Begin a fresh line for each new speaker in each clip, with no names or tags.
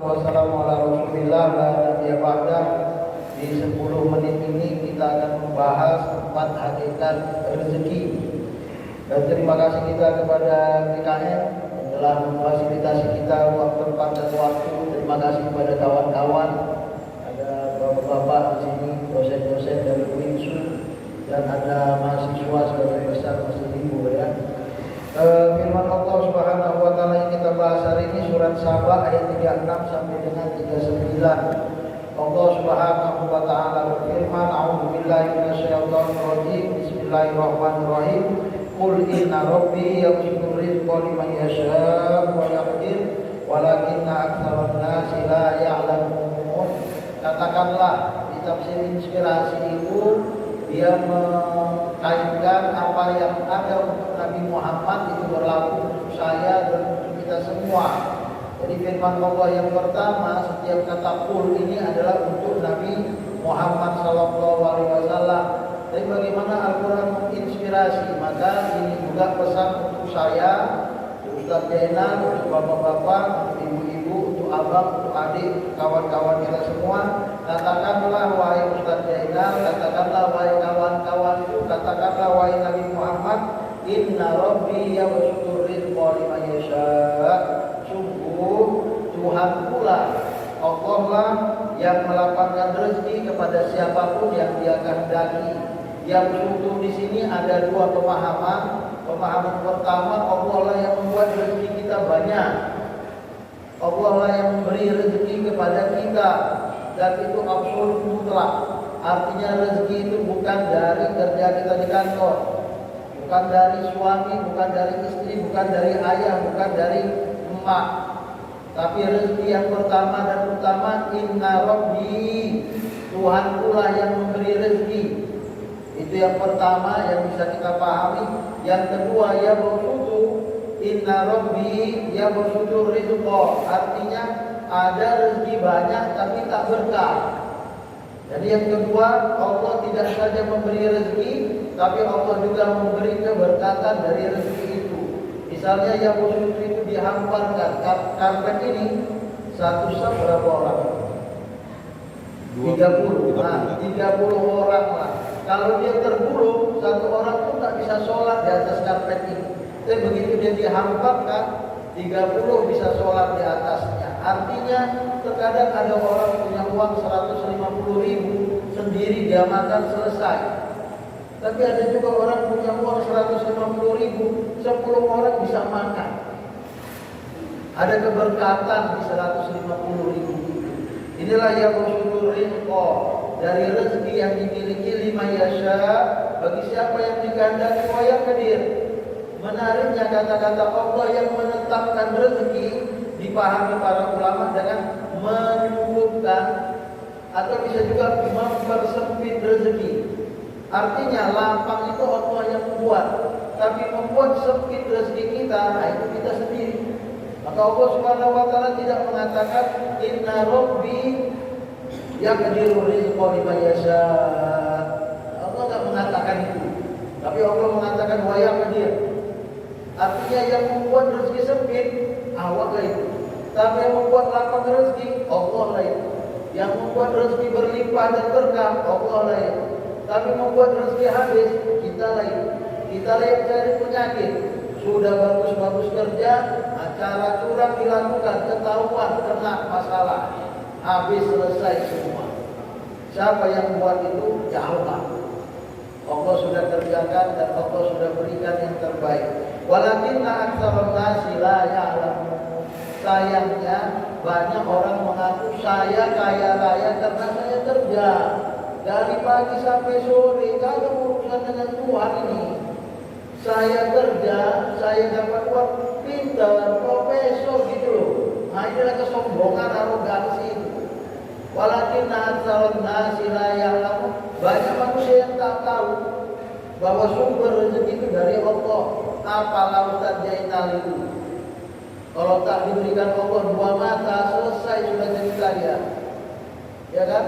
Wassalamualaikum warahmatullahi wabarakatuh. Di 10 menit ini kita akan membahas 4 hakikat rezeki. Dan terima kasih kita kepada PKM yang telah memfasilitasi kita tempat dan waktu. Terima kasih kepada kawan-kawan, ada bapak-bapak di sini, dosen-dosen dari UINSU, dan ada mahasiswa sebagai besar masih ibu ya. Firman Allah Subhanahu wa taala yang kita bahas hari ini surat Saba ayat 36 sampai dengan 39. Allah Subhanahu wa taala berfirman, A'udzubillahi minasyaitonir rajim. Bismillahirrahmanirrahim. Qul inna rabbi yabsutur rizqa liman yasha'u wa yaqdir walakinna aktsaran nasi la ya'lamun. Katakanlah, di tafsir inspirasi itu dia mengkaitkan apa yang ada untuk Nabi Muhammad itu berlaku untuk saya dan untuk kita semua. Jadi firman Allah yang pertama, setiap kata qul ini adalah untuk Nabi Muhammad SAW. Tapi bagaimana Al-Quran menginspirasi, maka ini juga pesan untuk saya, Ustaz Jainal, untuk bapak-bapak, untuk ibu-ibu, untuk abang, untuk adik, kawan-kawan kita semua. Katakanlah wahai Ustaz Jainal, katakanlah wahai kawan-kawanku, katakanlah wahai Nabi Muhammad, inna rabbi yabsutur rizqa liman yasha'. Sungguh Tuhan pula, Allah lah yang melapangkan rezeki kepada siapapun yang Dia kehendaki. Yang butuh di sini ada dua pemahaman. Pemahaman pertama, Allah lah yang membuat rezeki kita banyak. Allah lah yang memberi rezeki kepada kita, dan itu absolut mutlak. Artinya rezeki itu bukan dari kerja kita di kantor, bukan dari suami, bukan dari istri, bukan dari ayah, bukan dari emak. Tapi rezeki yang pertama dan utama, inna rabbi, Tuhan pula yang memberi rezeki. Itu yang pertama yang bisa kita pahami. Yang kedua, ya bersutu, inna rabbi ya bersutu rizqa. Artinya ada rezeki banyak tapi tak berkah. Jadi yang kedua, Allah tidak saja memberi rezeki, tapi Allah juga memberi keberkatan dari rezeki itu. Misalnya yang bersutu itu dihamparkan karpet ini, satu sab berapa orang? 30. Nah, 30 orang lah. Kalau dia tergulung, satu orang pun tak bisa sholat di atas karpet ini. Tapi begitu dia dihamparkan, 30 bisa sholat di atasnya. Artinya terkadang ada orang punya uang 150.000 sendiri dia makan selesai. Tapi ada juga orang punya uang 150.000, 10 orang bisa makan. Ada keberkatan di 150.000. Inilah yang bersyukur rizqa, dari rezeki yang dimiliki lima yasha, bagi siapa yang dikehendaki wa yaqdir. Menariknya kata-kata Allah yang menetapkan rezeki dipahami para ulama dengan menyukupkan atau bisa juga mempersempit rezeki. Artinya lapang itu Allah yang membuat, tapi membuat sempit rezeki kita, nah itu kita sendiri. Maka Allah Subhanahu wa taala tidak mengatakan inna rabbi yaqdiru rizqa liman yasha. Allah tidak mengatakan itu. Tapi Allah mengatakan wa yaqdir. Artinya yang membuat rezeki sempit Allah lah itu. Tapi yang membuat lapang rezeki Allah lah itu. Yang membuat rezeki berlimpah dan berkah Allah lah itu. Tapi membuat rezeki habis kita lah itu. Kita lah yang cari penyakit. Sudah bagus-bagus kerja, acara curang dilakukan, ketahuan, kena masalah, habis selesai semua. Siapa yang buat itu? Ya Allah. Allah sudah kerjakan dan Allah sudah berikan yang terbaik. Walakinna aktsarun nasi la ya'lamun. Sayangnya banyak orang mengaku saya kaya raya karena saya kerja dari pagi sampai sore, kagak urusan dengan Tuhan ini. Saya kerja, saya dapat uang, pintar, profesor gitu loh. Nah inilah kesombongan, arogansi itu. Walakinna aktsarun nasi la ya'lamun. Banyak manusia yang tak tahu bahwa sumber rezeki itu dari Allah. Apalah Ustaz Jainal itu? Kalau tak diberikan Allah 2 mata, selesai sudah jadi kaya. Ya kan?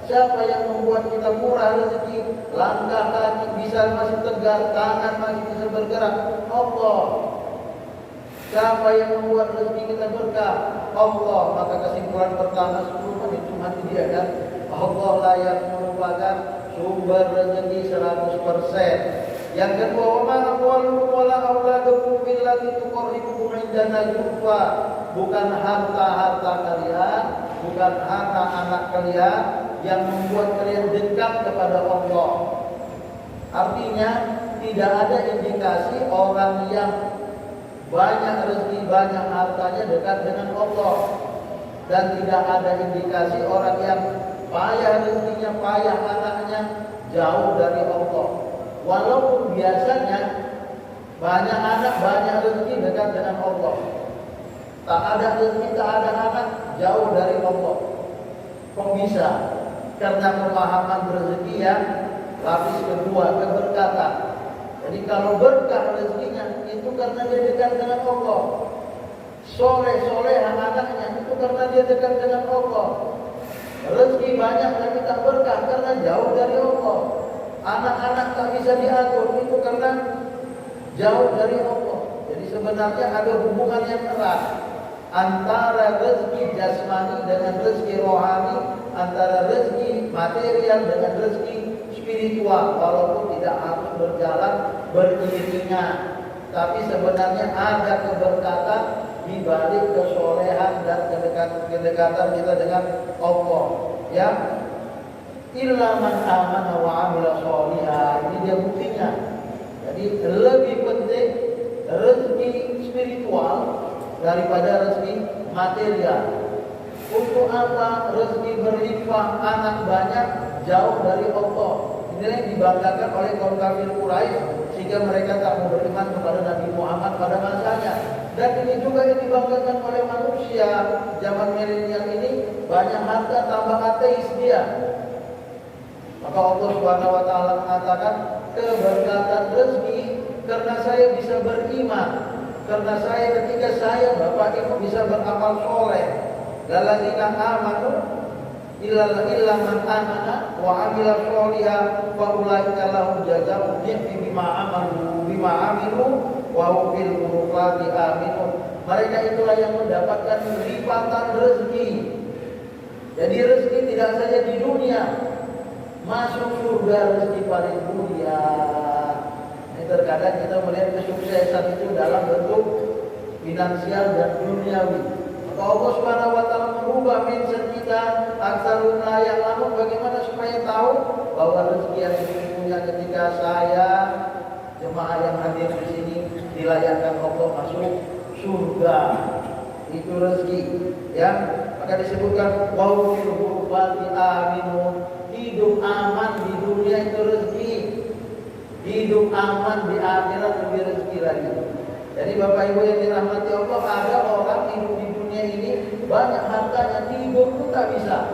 Siapa yang membuat kita murah rezeki, langkah kaki bisa masih tegak, tangan masih bisa bergerak? Allah. Siapa yang membuat rezeki kita berkah? Allah. Maka kesimpulan pertama 10 menit cuma dia kan. Allah lah yang merupakan sumber rezeki 100%. Yang kedua, wa ma amwalukum wala auladukum billati tuqarribukum indana zulfa. Bukan harta-harta kalian, bukan anak-anak kalian yang membuat kalian dekat kepada Allah. Artinya tidak ada indikasi orang yang banyak rezeki, banyak hartanya dekat dengan Allah. Dan tidak ada indikasi orang yang payah rezekinya, payah anaknya jauh dari Allah. Walaupun biasanya banyak anak, banyak rezeki dekat dengan Allah. Tak ada rezeki, tak ada anak, jauh dari Allah. Kok bisa? Karena pemahaman rezeki yang lapis kedua, keberkatan. Jadi kalau berkah rezekinya itu karena dia dekat dengan Allah. Soleh anaknya itu karena dia dekat dengan Allah. Rezeki banyak tapi tak berkah karena jauh dari Allah. Anak-anak tak bisa diatur itu karena jauh dari Allah. Jadi sebenarnya ada hubungan yang erat antara rezeki jasmani dengan rezeki rohani, antara rezeki material dengan rezeki spiritual, walaupun tidak harus berjalan beriringan. Tapi sebenarnya ada keberkatan di balik kesolehan dan kedekatan kita dengan Allah. Ya, illa man amana wa amila sholihan. Ini dia buktinya. Jadi lebih penting rezeki spiritual daripada rezeki material. Untuk apa rezeki berlimpah, anak banyak, jauh dari Allah? Inilah yang dibanggakan oleh kaum kafir Quraisy sehingga mereka tak mau beriman kepada Nabi Muhammad pada masanya. Dan ini juga yang dibanggakan oleh manusia zaman milenial ini, banyak harta tambah ateis dia. Maka Allah Subhanahu wa taala mengatakan keberkatan rezeki karena saya bisa beriman, karena saya ketika saya Bapak Ibu bisa beramal soleh. Lalladzina amanu illa man amana wa amila sholihan fa ulaika lahum jazaa'u dhi'fi bima amilu wa hum fil ghurfati aminun. Mereka itulah yang mendapatkan lipatan rezeki. Jadi rezeki tidak saja di dunia, masuk surga rezeki paling mulia. Ini terkadang kita melihat kesuksesan itu dalam bentuk finansial dan duniawi. Maka Allah Subhanahu wa taala merubah mindset kita aksarun la ya'lamun, bagaimana supaya tahu bahwa rezeki yang sesungguhnya ketika saya jemaah yang hadir di sini dilayakkan Allah masuk surga. Itu rezeki, ya. Maka disebutkan wa fil ghurfati aminun. Hidup aman di dunia itu rezeki. Hidup aman di akhirat lebih rezeki lagi. Jadi Bapak Ibu yang dirahmati Allah, ada orang hidup di dunia ini banyak hartanya, tidur pun tak bisa.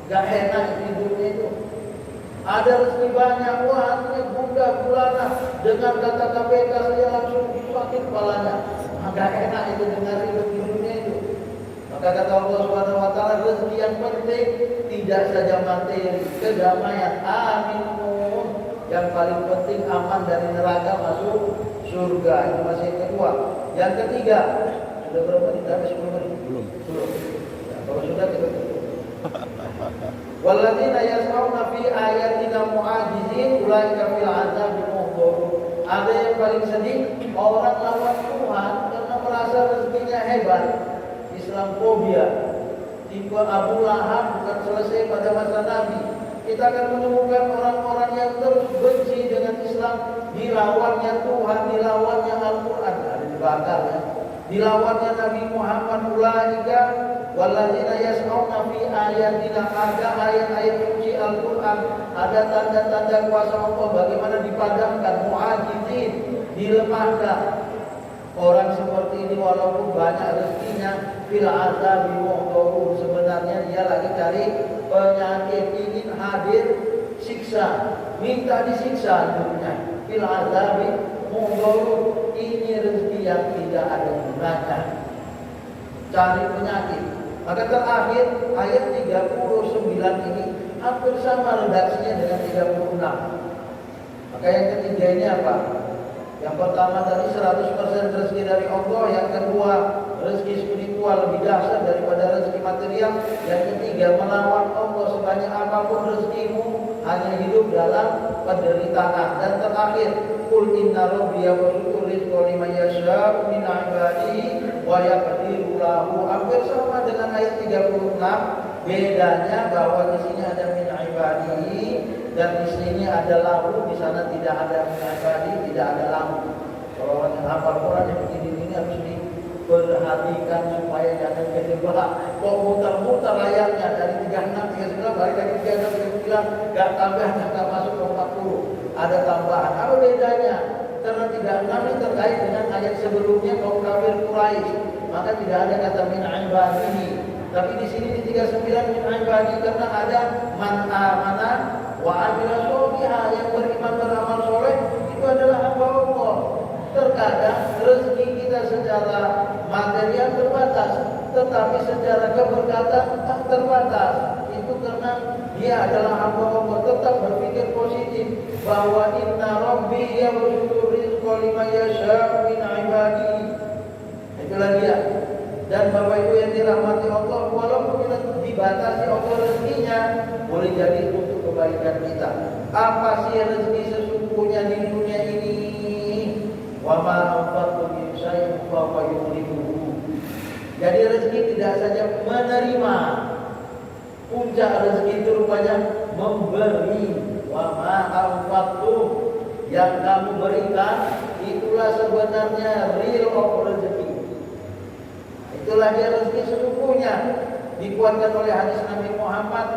Gak enak tidurnya itu. Ada rezeki banyak, wah artinya bunda bulana, dengar kata KPK saja langsung sakit kepalanya. Gak enak itu dengar hidup di dunia itu. Maka kata Allah Subhanahu wa taala, rezeki yang penting tidak saja materi, kedamaian, aminun. Yang paling penting aman dari neraka masuk surga. Itu masih yang kedua. Yang ketiga, sudah berapa menit? Habis 10 menit? Belum. Ya, kalau sudah kita tutup. Walladzina yas'auna fi ayatina mu'ajizin ulaika fil 'adzabi muhdharun. Ada yang paling sedih, orang lawan Tuhan karena merasa rezekinya hebat. Islamfobia. Tipe Abu Lahab bukan selesai pada masa Nabi. Kita akan menemukan orang-orang yang terus benci dengan Islam, dilawannya Tuhan, dilawannya Al-Quran, ada dibakar ya. Dilawannya Nabi Muhammad, ulaika walladzina yas'auna fi ayatina, ada ayat-ayat suci Al-Quran, ada tanda-tanda kuasa Allah bagaimana dipadamkan, mu'ajizin, dilemahkan. Orang seperti ini walaupun banyak rezekinya, fil azabi muhdharun, sebenarnya dia lagi cari penyakit, ingin hadir siksa, minta disiksa hidupnya. Fil azabi muhdharun, ini rezeki yang tidak ada gunanya, cari penyakit. Maka terakhir ayat 39 ini hampir sama redaksinya dengan 36. Maka yang ketiga ini apa? Yang pertama tadi 100% rezeki dari Allah. Yang kedua, rezeki spiritual lebih dahsyat daripada rezeki material. Yang ketiga, melawan Allah sebanyak apapun rezekimu hanya hidup dalam penderitaan. Dan terakhir, qul inna rabbi yabsutu rizqa liman yasha'u min 'ibadihi wa yaqdiru lahu. Hampir sama dengan ayat 36. Bedanya bahwa di sini ada min 'ibadihi dan di sini ada lahu, di sana tidak ada min 'ibadihi, tidak ada lahu. Kalau orang yang hafal Quran yang begini ini harus diperhatikan supaya jangan kejebak. Kok muter-muter layarnya dari 36, 39 balik lagi 36, 39, gak tambah, gak masuk ke 40. Ada tambahan. Apa bedanya? Karena 36 ini terkait dengan ayat sebelumnya kaum kafir Quraisy, maka tidak ada kata min 'ibadihi. Tapi di sini di 39 min 'ibadihi karena ada man amana wa amila sholiha, yang beriman beramal soleh itu adalah hamba Allah. Terkadang rezeki kita secara material terbatas, tetapi secara keberkatan tak terbatas. Itu karena dia adalah hamba Allah. Tetap berpikir positif bahwa inna rabbi yabsutu rizqa liman yasha'u min 'ibadihi. Itulah dia. Dan Bapak Ibu yang dirahmati Allah, walaupun kita dibatasi Allah rezekinya, boleh jadi untuk kebaikan kita. Apa sih rezeki sesungguhnya di dunia ini? Wa ma anfaqtum min syai'in fa huwa yukhlifuhu. Jadi rezeki tidak saja menerima, puncak rezeki itu rupanya memberi. Wa ma anfaqtum, yang kamu berikan itulah sebenarnya real of rezeki. Itulah dia rezeki sesungguhnya. Dikuatkan oleh hadis Nabi Muhammad.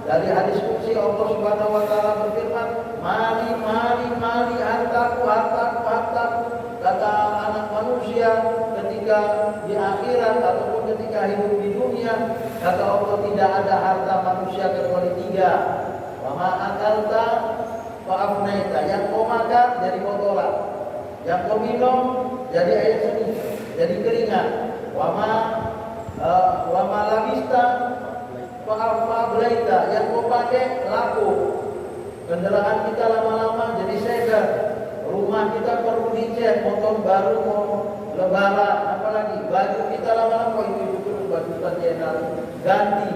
Dari hadis qudsi Allah Subhanahu wa taala berfirman, "Mali, mali, mali, hartaku, hartaku, hartaku." Kata anak manusia ketika di akhirat ataupun ketika hidup di dunia, kata Allah tidak ada harta manusia kecuali 3. Wa ma akalta fa afnaita, yang kau makan jadi kotoran, yang kau minum jadi air seni, jadi keringat. Wa ma labista fa ablaita, yang kau pakai laku. Kendaraan kita lama-lama jadi segel. Rumah kita perlu dicat, motor baru mau lebaran, apalagi baju kita lama-lama itu terus baju saja ganti.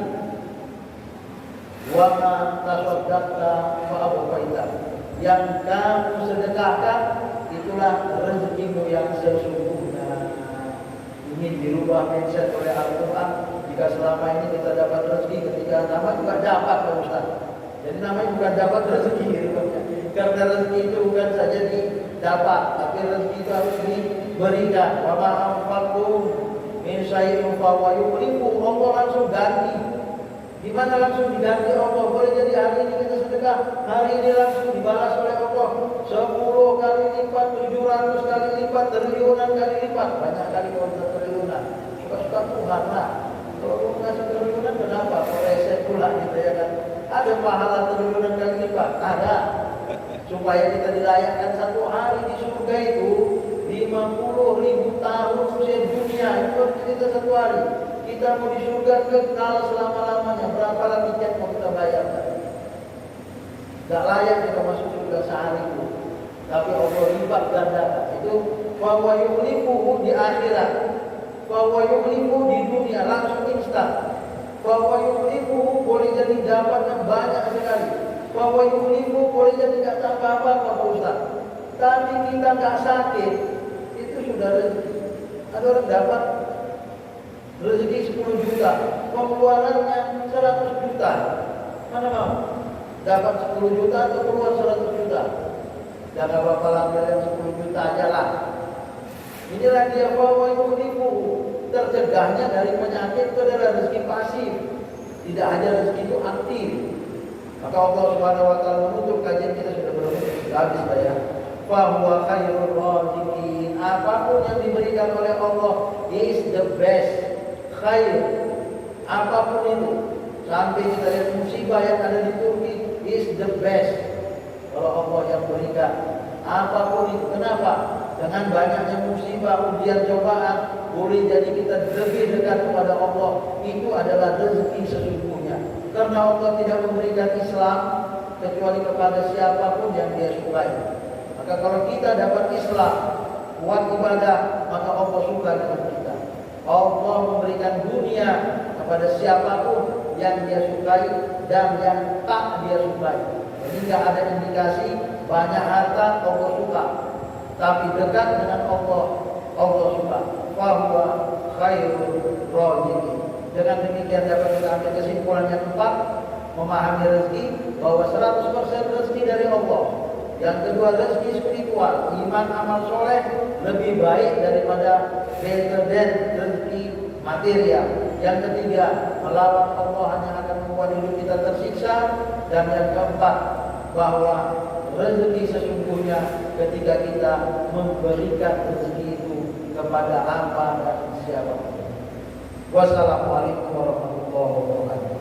Wa ma tasaddaqta fa abqaita, yang kamu sedekahkan itulah rezekimu yang sesungguhnya. Ini dirubah mindset oleh Al-Quran. Jika selama ini kita dapat rezeki ketika nama juga dapat Pak Ustaz. Jadi namanya bukan dapat rezeki rupanya. Karena rezeki itu bukan saja didapat, tapi rezeki itu harus diberikan. Wa ma anfaqtum min syai'in fa huwa yukhlifuhu. Allah langsung ganti. Di mana langsung diganti Allah? Boleh jadi hari ini kita sedekah, hari ini langsung dibalas oleh Allah 10 kali lipat, 700 kali lipat, triliunan kali lipat, banyak kali konten triliunan. Suka-suka Tuhan lah. Kalau mau ngasih triliunan kenapa? Reset pula gitu ya kan? Ada pahala triliunan kali lipat, ada. Supaya kita dilayakkan satu hari di surga itu 50.000 tahun usia dunia, itu kita satu hari. Kita mau di surga kekal selama-lamanya. Berapa lah tiket mau kita bayarkan? Gak layak kita masuk surga sehari itu. Tapi Allah lipat gandakan. Itu wa huwa yukhlifuhu di akhirat. Wa huwa yukhlifuhu di dunia langsung instan. Wa huwa yukhlifuhu boleh jadi dapatnya banyak sekali. Wa huwa yukhlifuhu boleh jadi gak tambah apa-apa Pak Ustaz. Tapi kita gak sakit, itu sudah rezeki. Ada orang dapat rezeki 10 juta, pengeluarannya 100 juta. Mana mau? Dapat 10 juta atau keluar 100 juta? Jangan bapak ambil yang 10 juta aja lah. Inilah dia bahwa yukhlifu. Tercegahnya dari penyakit itu adalah rezeki pasif. Tidak ada rezeki itu aktif. Maka Allah Subhanahu wa taala menutup kajian kita sudah habis ya. Fa huwa khairur raziqin. Apapun yang diberikan oleh Allah is the best. Khair, apapun itu, sampai kita lihat musibah yang ada di Turki is the best. Kalau Allah yang berikan, apapun itu, kenapa? Dengan banyaknya musibah, ujian, cobaan, boleh jadi kita lebih dekat kepada Allah. Itu adalah rezeki sesungguhnya. Karena Allah tidak memberikan Islam kecuali kepada siapapun yang Dia sukai. Maka kalau kita dapat Islam, kuat ibadah, maka Allah suka dengan kita. Allah memberikan dunia kepada siapapun yang dia sukai dan yang tak dia sukai. Jadi tidak ada indikasi banyak harta Allah suka, tapi dekat dengan Allah, Allah suka. Fahuwa khairul raziqin. Dengan demikian dapat kita ambil kesimpulan yang keempat, memahami rezeki bahwa 100% rezeki dari Allah. Yang kedua, rezeki spiritual, iman amal soleh lebih baik daripada better than rezeki material. Yang ketiga, melawan Allah hanya akan membuat hidup kita tersiksa. Dan yang keempat, bahwa rezeki sesungguhnya ketika kita memberikan rezeki itu kepada apa dan siapa. Wassalamualaikum warahmatullahi wabarakatuh.